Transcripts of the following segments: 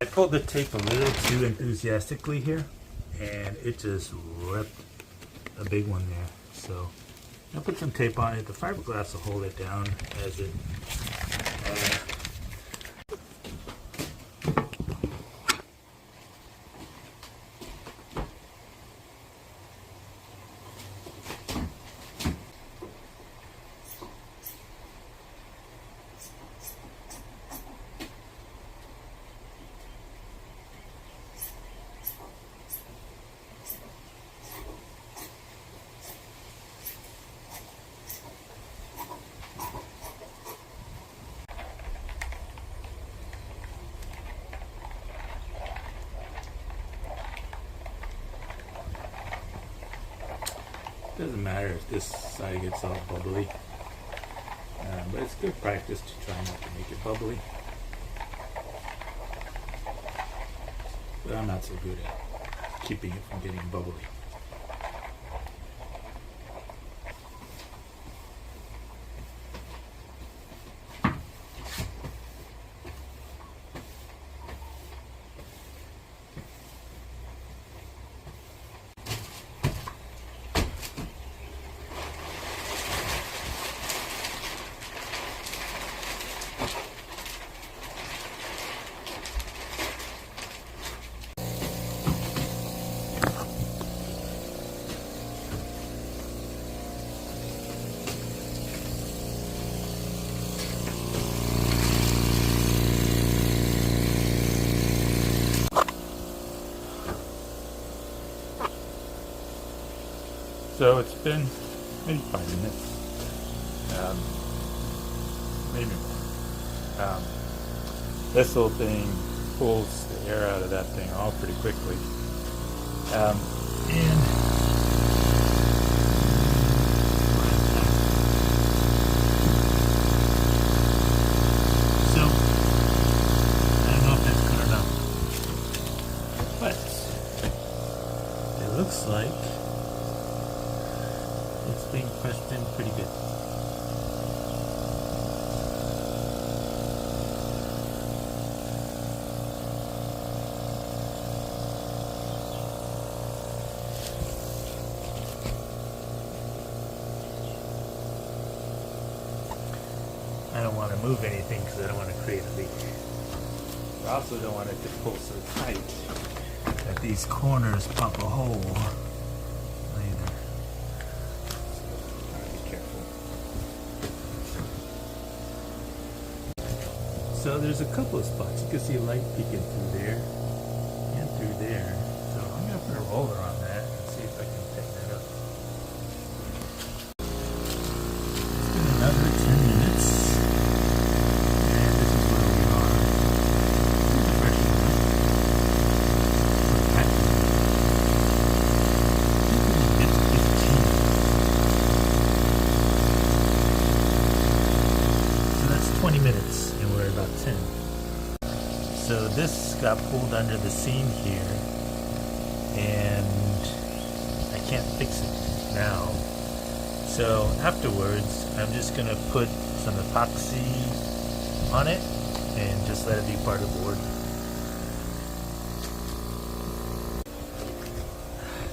I pulled the tape a little too enthusiastically here, and it just ripped a big one there. So I'll put some tape on it. The fiberglass will hold it down as it doesn't matter if this side gets all bubbly, but it's good practice to try not to make it bubbly. But I'm not so good at keeping it from getting bubbly. So it's been maybe 5 minutes, maybe more. This little thing pulls the air out of that thing off pretty quickly. And so I don't know if that's good or not, but it looks like it's being pressed in pretty good. I don't want to move anything because I don't want to create a leak. I also don't want it to pull so tight that these corners pop a hole. So there's a couple of spots. You can see light peeking through there and through there. So I'm going to put a roller on that and see if I can tighten that up. It's been another 10 minutes. And this is where we are. The pressure So that's 20 minutes. We're about 10. So this got pulled under the seam here, and I can't fix it now. So afterwards, I'm just gonna put some epoxy on it and just let it be part of the board.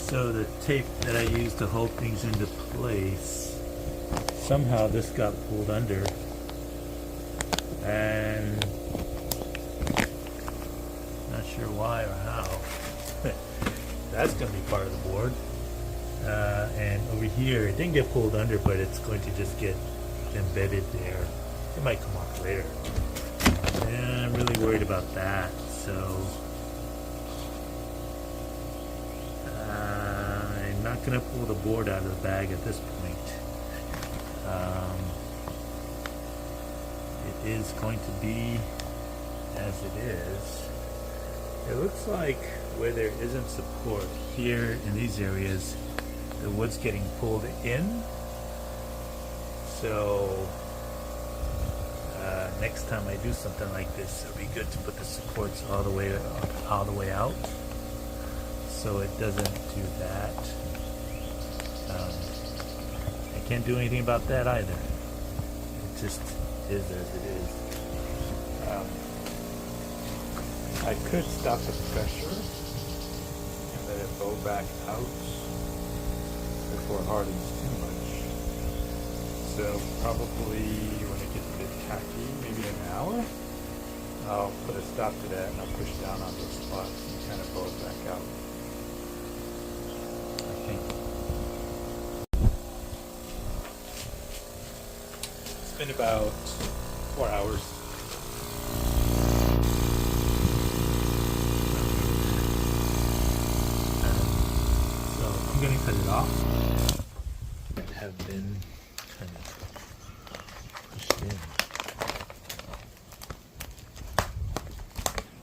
So the tape that I used to hold things into place, somehow this got pulled under. And not sure why or how. That's going to be part of the board. And over here, it didn't get pulled under, but it's going to just get embedded there. It might come off later. And I'm really worried about that. So I'm not going to pull the board out of the bag at this point. Is going to be as it is. It looks like where there isn't support here in these areas, the wood's getting pulled in. So next time I do something like this, it'll be good to put the supports all the way out, so it doesn't do that. I can't do anything about that either. It just is as it is. I could stop the pressure and let it blow back out before it hardens too much. So probably when it gets a bit tacky, maybe an hour, I'll put a stop to that and I'll push down on those spots and kind of blow it back out. I think. It's been about 4 hours. So I'm going to cut it off. That have been kind of pushed in.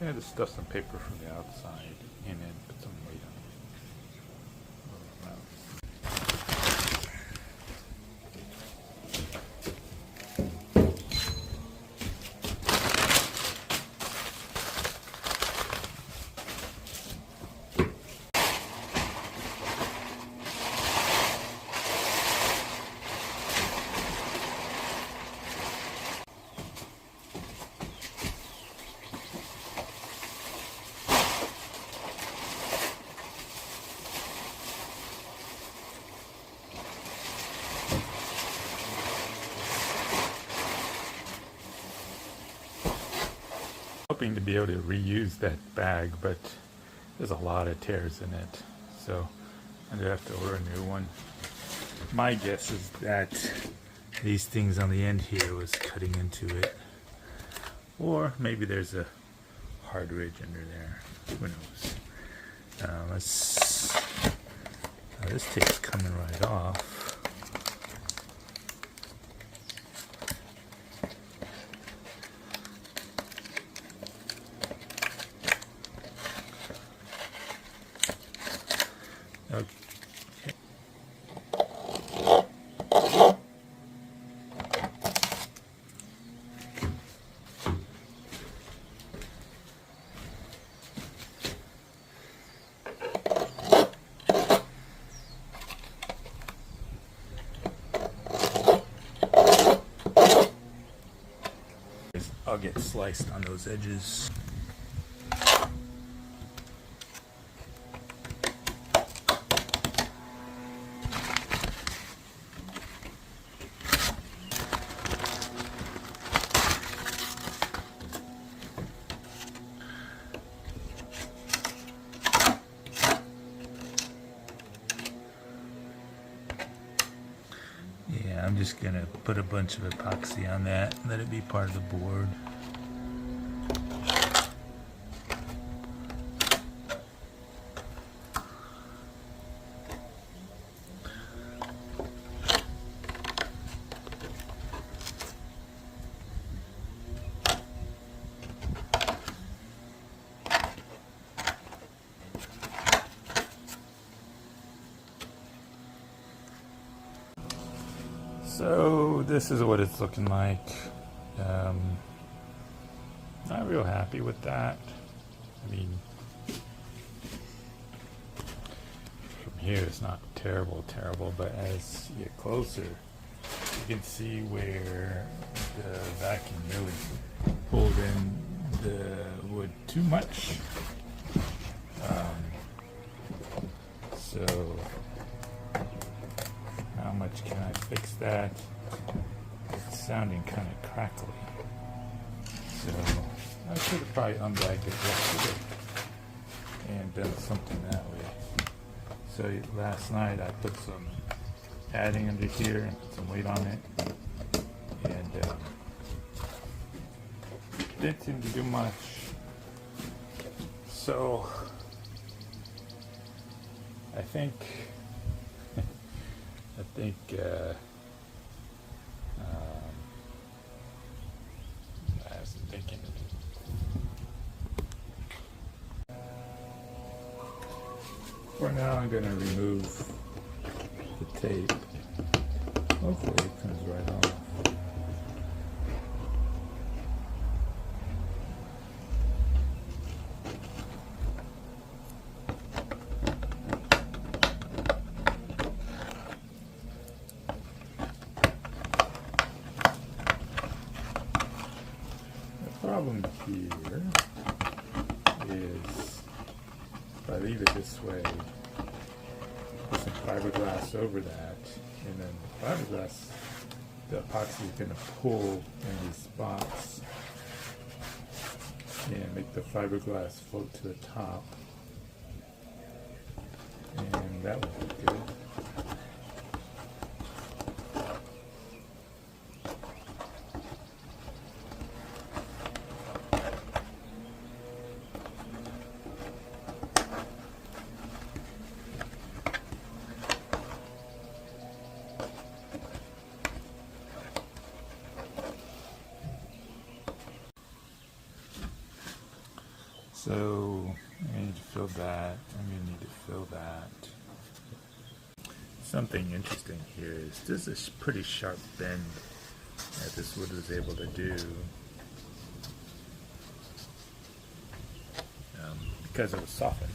I had to stuff some paper from the outside and then put some weight on it. Hoping to be able to reuse that bag, but there's a lot of tears in it, so I'm gonna have to order a new one. My guess is that these things on the end here was cutting into it, or maybe there's a hard ridge under there. Who knows? This tape's coming right off. Okay. I'll get sliced on those edges. Yeah, I'm just gonna put a bunch of epoxy on that, let it be part of the board. So this is what it's looking like. Not real happy with that. I mean, from here it's not terrible, but as you get closer, you can see where the vacuum really pulled in the wood too much. So how much can I fix that? It's sounding kind of crackly. So I should have probably unbagged it yesterday and done something that way. So last night I put some padding under here and put some weight on it, and didn't seem to do much. So I think I was thinking. For now, I'm going to remove the tape. Hopefully, it comes right off. Problem here If I leave it this way, put some fiberglass over that, and then the fiberglass, the epoxy is going to pull in these spots and make the fiberglass float to the top, and that would look good. So I need to fill that. I'm going to need to fill that. Something interesting here is this is a pretty sharp bend that this wood was able to do because it was softened.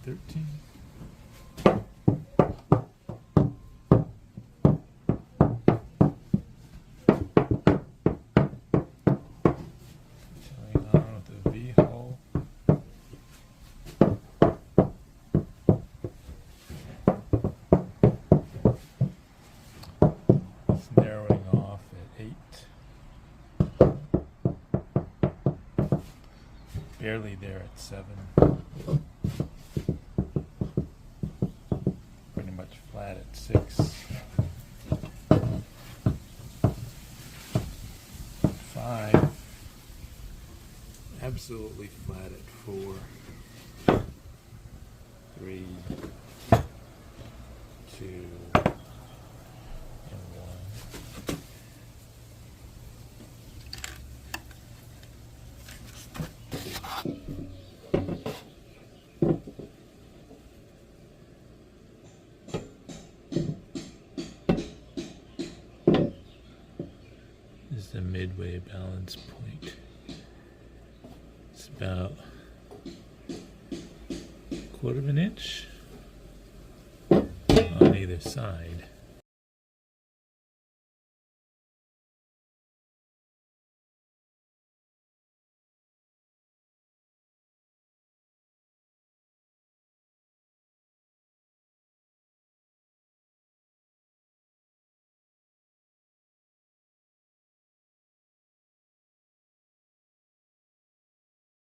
13. Going on with the V-hole. It's narrowing off at 8. Barely there at 7. Pretty much flat at 6. 5. Absolutely flat at 4. 3, 2, and 1. This is the midway balance point. It's about 1/4 inch on either side.